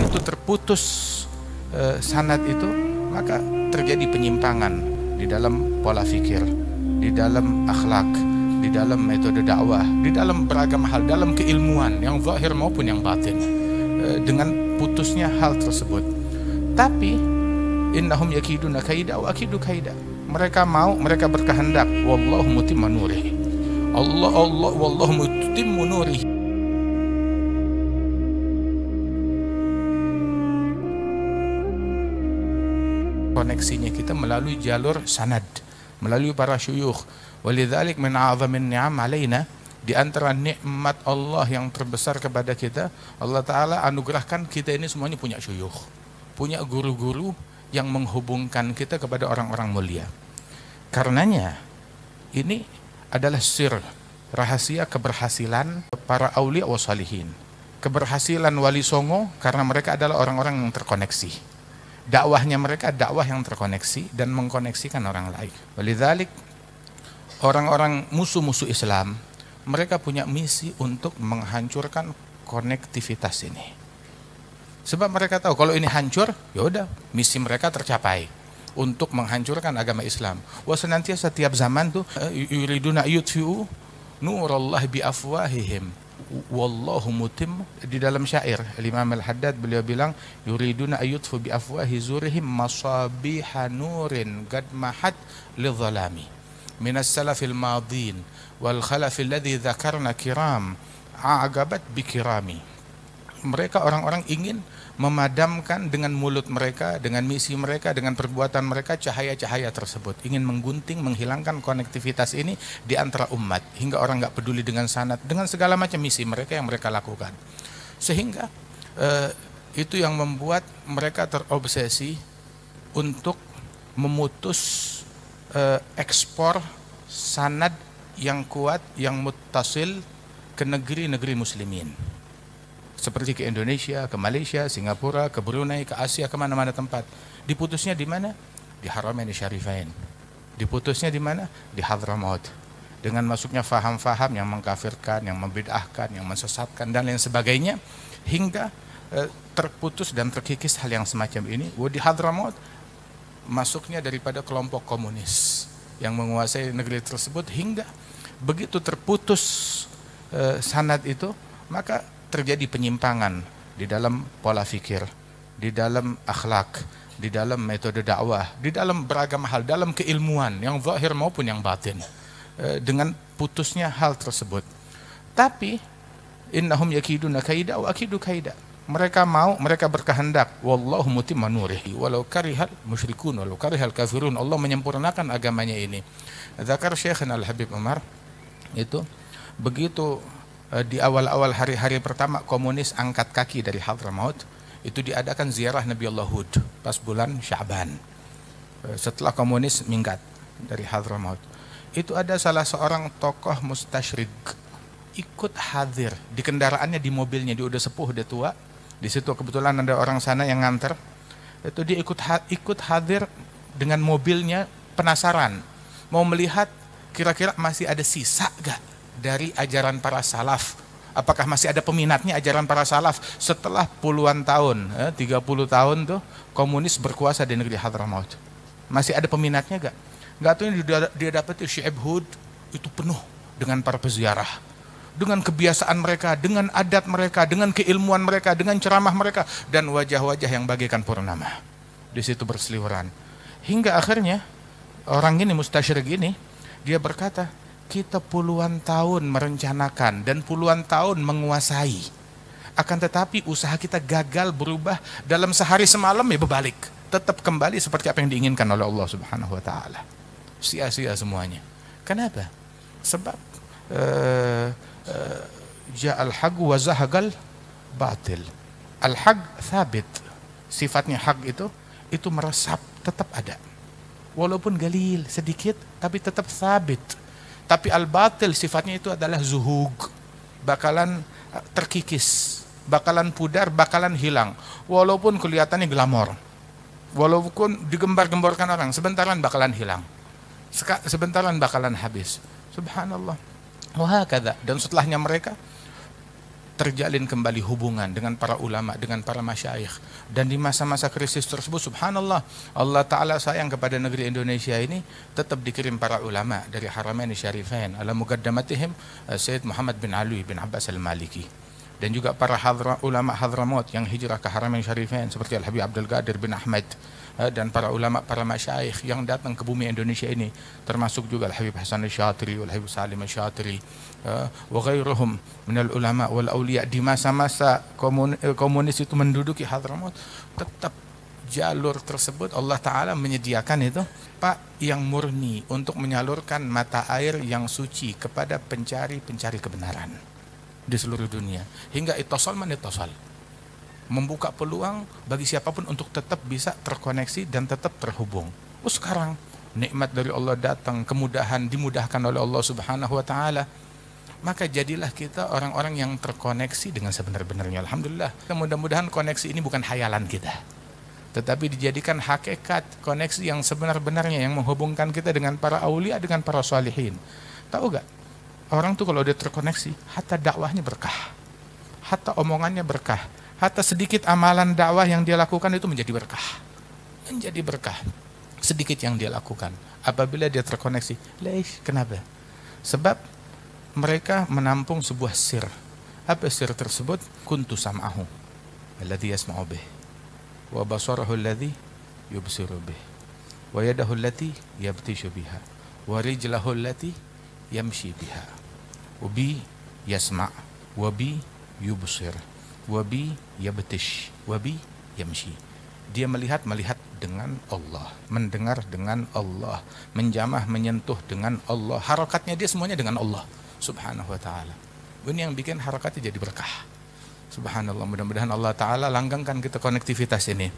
begitu terputus sanad itu, maka terjadi penyimpangan di dalam pola fikir, di dalam akhlak, di dalam metode dakwah, di dalam beragam hal, dalam keilmuan yang zahir maupun yang batin, dengan putusnya hal tersebut. Tapi innahum yakiduna kaida wa akidu kaida. Mereka berkehendak, wallahu mutimmu nurihi. Wallahu mutimmu nurihi. Koneksinya kita melalui jalur sanad, melalui para syuyukh. Walidzalik min a'zamin ni'am alaina, di antara nikmat Allah yang terbesar kepada kita, Allah Ta'ala anugerahkan kita ini semuanya punya syuyukh, punya guru-guru yang menghubungkan kita kepada orang-orang mulia. Karenanya ini adalah sir, rahasia keberhasilan para aulia wa salihin. Keberhasilan wali songo karena mereka adalah orang-orang yang terkoneksi. Dakwahnya mereka dakwah yang terkoneksi dan mengkoneksikan orang lain. Walidzalik orang-orang musuh-musuh Islam, mereka punya misi untuk menghancurkan konektivitas ini. Sebab mereka tahu kalau ini hancur, ya udah misi mereka tercapai untuk menghancurkan agama Islam. Wah, senantiasa setiap zaman tuh yuriduna yutfi'u nurallahi bi afwahihim wallahu mutim. Di dalam syair Imam Al-Haddad beliau bilang yuriduna ayutfu bi afwahi zurihim masabiha nurin qad mahat lidhalami minas salafil madin wal khalafil ladzi dzakarna kiram a'gabat bi kirami. Mereka orang-orang ingin memadamkan dengan mulut mereka, dengan misi mereka, dengan perbuatan mereka cahaya-cahaya tersebut, ingin menggunting, menghilangkan konektivitas ini di antara umat hingga orang nggak peduli dengan sanad, dengan segala macam misi mereka yang mereka lakukan. Sehingga itu yang membuat mereka terobsesi untuk memutus ekspor sanad yang kuat, yang muttasil ke negeri-negeri muslimin. Seperti ke Indonesia, ke Malaysia, Singapura, ke Brunei, ke Asia, kemana-mana tempat. Diputusnya di mana? Di Haramain Syarifain. Diputusnya di mana? Di Hadramaut. Dengan masuknya faham-faham yang mengkafirkan, yang membid'ahkan, yang mensesatkan, dan lain sebagainya, hingga terputus dan terkikis hal yang semacam ini. Di Hadramaut masuknya daripada kelompok komunis yang menguasai negeri tersebut, hingga begitu terputus sanad itu, maka terjadi penyimpangan di dalam pola fikir, di dalam akhlak, di dalam metode dakwah, di dalam beragam hal, dalam keilmuan yang zahir maupun yang batin, dengan putusnya hal tersebut. Tapi innahum yakiduna kaida wa akidu kaida. Mereka berkehendak, wallahu mutimmu nurihi walau karihal musyrikun walau karihal kafirun. Allah menyempurnakan agamanya ini. Zakar Syekhna Al-Habib Umar itu begitu di awal-awal hari-hari pertama komunis angkat kaki dari Hadramaut, itu diadakan ziarah Nabi Allah Hud pas bulan Sya'ban. Setelah komunis minggat dari Hadramaut, itu ada salah seorang tokoh mustasyrik ikut hadir di kendaraannya, di mobilnya. Dia udah sepuh, udah tua. Di situ kebetulan ada orang sana yang nganter. Itu dia ikut hadir dengan mobilnya, penasaran mau melihat kira-kira masih ada sisa gak dari ajaran para salaf. Apakah masih ada peminatnya ajaran para salaf setelah puluhan tahun, 30 tahun tuh komunis berkuasa di negeri Hadramaut. Masih ada peminatnya gak? Gak tuh yang dia dapat Syekh Hud itu penuh dengan para peziarah, dengan kebiasaan mereka, dengan adat mereka, dengan keilmuan mereka, dengan ceramah mereka, dan wajah-wajah yang bagaikan purnama di situ berseliweran. Hingga akhirnya orang ini, mustasyrik ini, dia berkata, kita puluhan tahun merencanakan dan puluhan tahun menguasai, akan tetapi usaha kita gagal berubah dalam sehari semalam, ya berbalik, tetap kembali seperti apa yang diinginkan oleh Allah Subhanahu wa taala. Sia-sia semuanya. Kenapa? Sebab ja'al haq wa zahagal batil. Al-haq thabit. Sifatnya hak itu meresap, tetap ada. Walaupun galil, sedikit, tapi tetap thabit. Tapi al-batil sifatnya itu adalah zuhug, bakalan terkikis, bakalan pudar, bakalan hilang. Walaupun kelihatannya glamor, walaupun digembar-gemborkan orang, sebentaran bakalan hilang, sebentaran bakalan habis. Subhanallah. Wahakadha. Dan setelahnya mereka terjalin kembali hubungan dengan para ulama, dengan para masyayikh. Dan di masa-masa krisis tersebut, subhanallah, Allah Ta'ala sayang kepada negeri Indonesia ini, tetap dikirim para ulama dari Haramain Syarifain, ala muqaddamatihim Sayyid Muhammad bin Alwi bin Abbas al-Maliki. Dan juga para ulama Hadramaut yang hijrah ke Haramain Syarifain seperti Al-Habib Abdul Qadir bin Ahmad, dan para ulama, para masyayikh yang datang ke bumi Indonesia ini, termasuk juga Al-Habib Hasan Al-Syatiri, Al-Habib Salim Al-Syatiri, wa ghairuhum minal ulama wal awliya. Di masa-masa komunis itu menduduki Hadramaut, tetap jalur tersebut Allah Ta'ala menyediakan itu Pak yang murni untuk menyalurkan mata air yang suci kepada pencari-pencari kebenaran di seluruh dunia, hingga ittasal man ittasal, membuka peluang bagi siapapun untuk tetap bisa terkoneksi dan tetap terhubung. Sekarang nikmat dari Allah datang, kemudahan dimudahkan oleh Allah Subhanahu wa Ta'ala, maka jadilah kita orang-orang yang terkoneksi dengan sebenar-benarnya. Alhamdulillah, mudah-mudahan koneksi ini bukan hayalan kita, tetapi dijadikan hakikat koneksi yang sebenar-benarnya, yang menghubungkan kita dengan para aulia, dengan para salihin. Tahu gak? Orang tuh kalau dia terkoneksi, hatta dakwahnya berkah, hatta omongannya berkah, hatta sedikit amalan dakwah yang dia lakukan itu menjadi berkah. Menjadi berkah sedikit yang dia lakukan apabila dia terkoneksi. Leish, kenapa? Sebab mereka menampung sebuah sir. Apa sir tersebut? Kuntu sam'ahu alladhi yasma'u bih, wa basarahu alladhi yubsiru bih, wa yadahu allati yabtishu biha, wa rijlahu allati yamshi biha, wa bi yasma' wa bi yubsir, wabi yabtish, wabi yamshi. Dia melihat dengan Allah, mendengar dengan Allah, menjamah, menyentuh dengan Allah. Harakatnya dia semuanya dengan Allah Subhanahu wa Ta'ala. Ini yang bikin harakatnya jadi berkah. Subhanallah, mudah-mudahan Allah Ta'ala langgengkan kita konektivitas ini.